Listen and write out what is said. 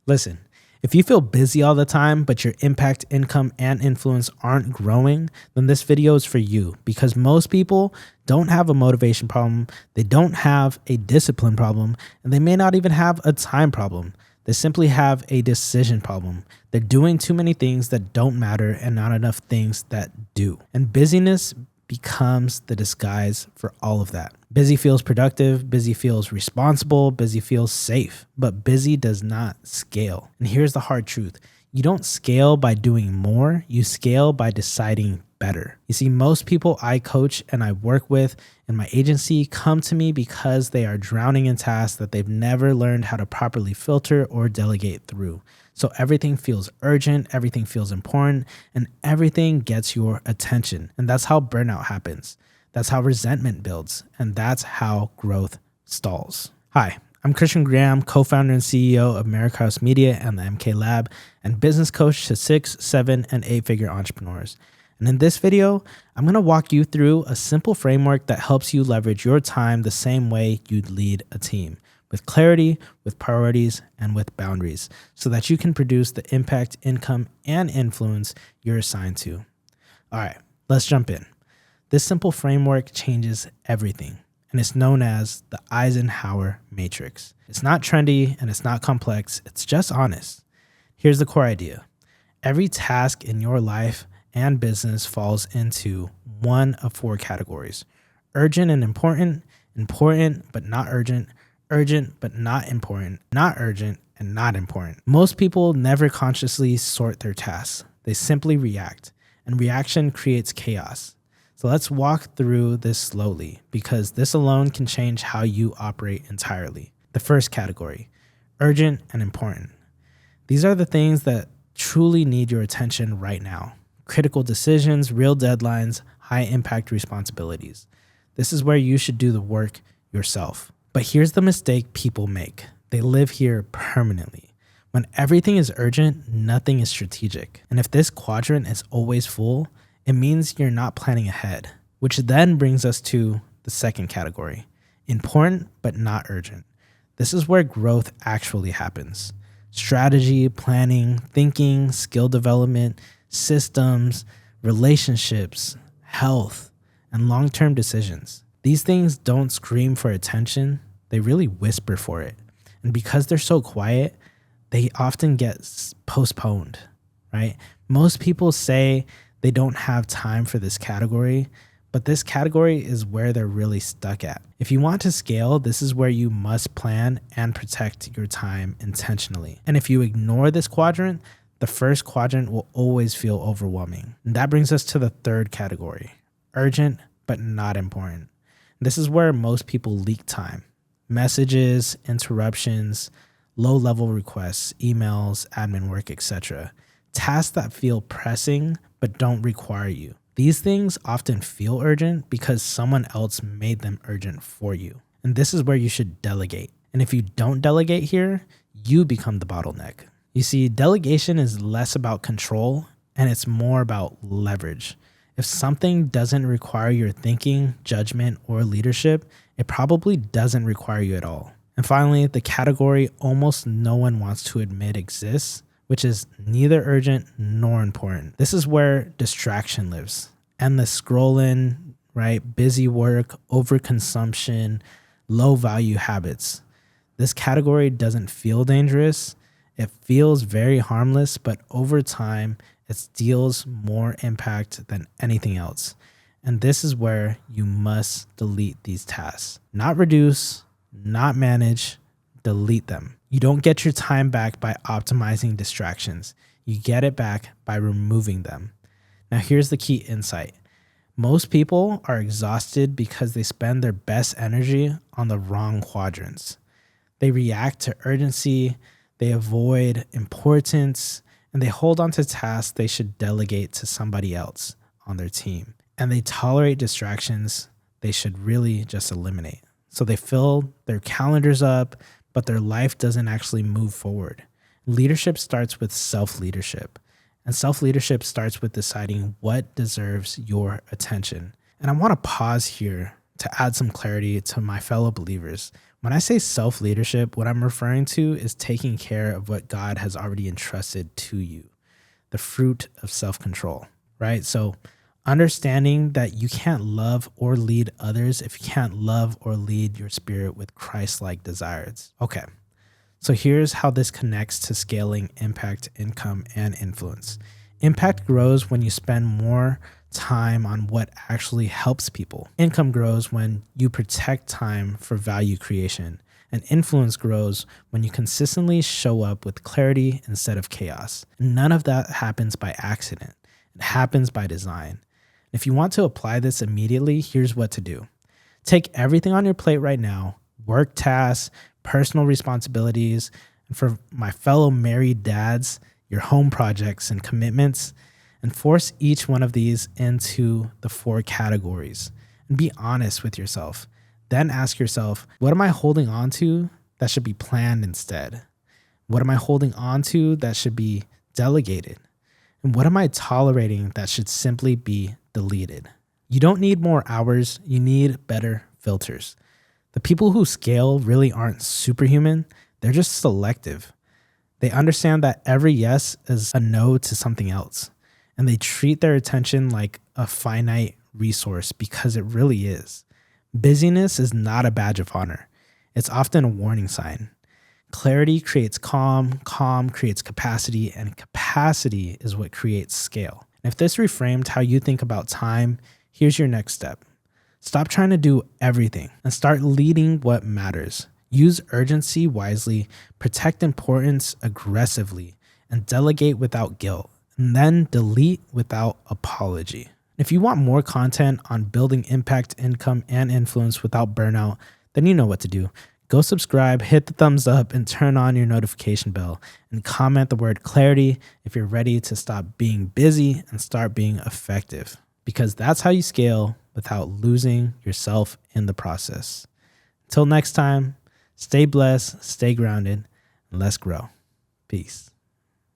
Listen, if you feel busy all the time, but your impact, income, and influence aren't growing, then this video is for you, because most people don't have a motivation problem, they don't have a discipline problem, and they may not even have a time problem. They simply have a decision problem. They're doing too many things that don't matter and not enough things that do. And busyness becomes the disguise for all of that. Busy feels productive, busy feels responsible, busy feels safe, but busy does not scale. And here's the hard truth. You don't scale by doing more, you scale by deciding better. You see, most people I coach and I work with in my agency come to me because they are drowning in tasks that they've never learned how to properly filter or delegate through. So everything feels urgent, everything feels important, and everything gets your attention. And that's how burnout happens. That's how resentment builds. And that's how growth stalls. Hi, I'm Christian Graham, co-founder and CEO of America House Media and the MK Lab, and business coach to 6, 7, and 8-figure entrepreneurs. And in this video, I'm going to walk you through a simple framework that helps you leverage your time the same way you'd lead a team, with clarity, with priorities, and with boundaries, so that you can produce the impact, income, and influence you're assigned to. All right, let's jump in. This simple framework changes everything, and it's known as the Eisenhower Matrix. It's not trendy and it's not complex, it's just honest. Here's the core idea. Every task in your life and business falls into one of 4 categories: urgent and important, important but not urgent, urgent but not important, not urgent and not important. Most people never consciously sort their tasks. They simply react, and reaction creates chaos. So let's walk through this slowly, because this alone can change how you operate entirely. The first category, urgent and important. These are the things that truly need your attention right now. Critical decisions, real deadlines, high impact responsibilities. This is where you should do the work yourself. But here's the mistake people make. They live here permanently. When everything is urgent, nothing is strategic. And if this quadrant is always full, it means you're not planning ahead, which then brings us to the second category, important but not urgent. This is where growth actually happens. Strategy, planning, thinking, skill development, systems, relationships, health, and long-term decisions. These things don't scream for attention, they really whisper for it. And because they're so quiet, they often get postponed, right? Most people say they don't have time for this category, but this category is where they're really stuck at. If you want to scale, this is where you must plan and protect your time intentionally. And if you ignore this quadrant, the first quadrant will always feel overwhelming. And that brings us to the third category, urgent but not important. This is where most people leak time. Messages, interruptions, low-level requests, emails, admin work, etc. Tasks that feel pressing but don't require you. These things often feel urgent because someone else made them urgent for you. And this is where you should delegate. And if you don't delegate here, you become the bottleneck. You see, delegation is less about control and it's more about leverage. If something doesn't require your thinking, judgment, or leadership, it probably doesn't require you at all. And finally, the category almost no one wants to admit exists, which is neither urgent nor important. This is where distraction lives. Endless scrolling, right? Busy work, overconsumption, low value habits. This category doesn't feel dangerous. It feels very harmless, but over time, it steals more impact than anything else. And this is where you must delete these tasks. Not reduce, not manage, delete them. You don't get your time back by optimizing distractions. You get it back by removing them. Now here's the key insight. Most people are exhausted because they spend their best energy on the wrong quadrants. They react to urgency, they avoid importance, and they hold on to tasks they should delegate to somebody else on their team. And they tolerate distractions they should really just eliminate. So they fill their calendars up, but their life doesn't actually move forward. Leadership starts with self-leadership. And self-leadership starts with deciding what deserves your attention. And I want to pause here to add some clarity to my fellow believers. When I say self-leadership, what I'm referring to is taking care of what God has already entrusted to you, the fruit of self-control, right? So understanding that you can't love or lead others if you can't love or lead your spirit with Christ-like desires. Okay, so here's how this connects to scaling impact, income, and influence. Impact grows when you spend more time on what actually helps people. Income grows when you protect time for value creation. And influence grows when you consistently show up with clarity instead of chaos. None of that happens by accident. It happens by design. If you want to apply this immediately, here's what to do. Take everything on your plate right now, work tasks, personal responsibilities, and for my fellow married dads, your home projects and commitments, and force each one of these into the 4 categories. And be honest with yourself. Then ask yourself, what am I holding on to that should be planned instead? What am I holding on to that should be delegated? And what am I tolerating that should simply be deleted? You don't need more hours, you need better filters. The people who scale really aren't superhuman, they're just selective. They understand that every yes is a no to something else, and they treat their attention like a finite resource because it really is. Busyness is not a badge of honor. It's often a warning sign. Clarity creates calm, calm creates capacity, and capacity is what creates scale. And if this reframed how you think about time, here's your next step. Stop trying to do everything and start leading what matters. Use urgency wisely, protect importance aggressively, and delegate without guilt, and then delete without apology. If you want more content on building impact, income, and influence without burnout, then you know what to do. Go subscribe, hit the thumbs up, and turn on your notification bell, and comment the word clarity if you're ready to stop being busy and start being effective, because that's how you scale without losing yourself in the process. Until next time, stay blessed, stay grounded, and let's grow. Peace.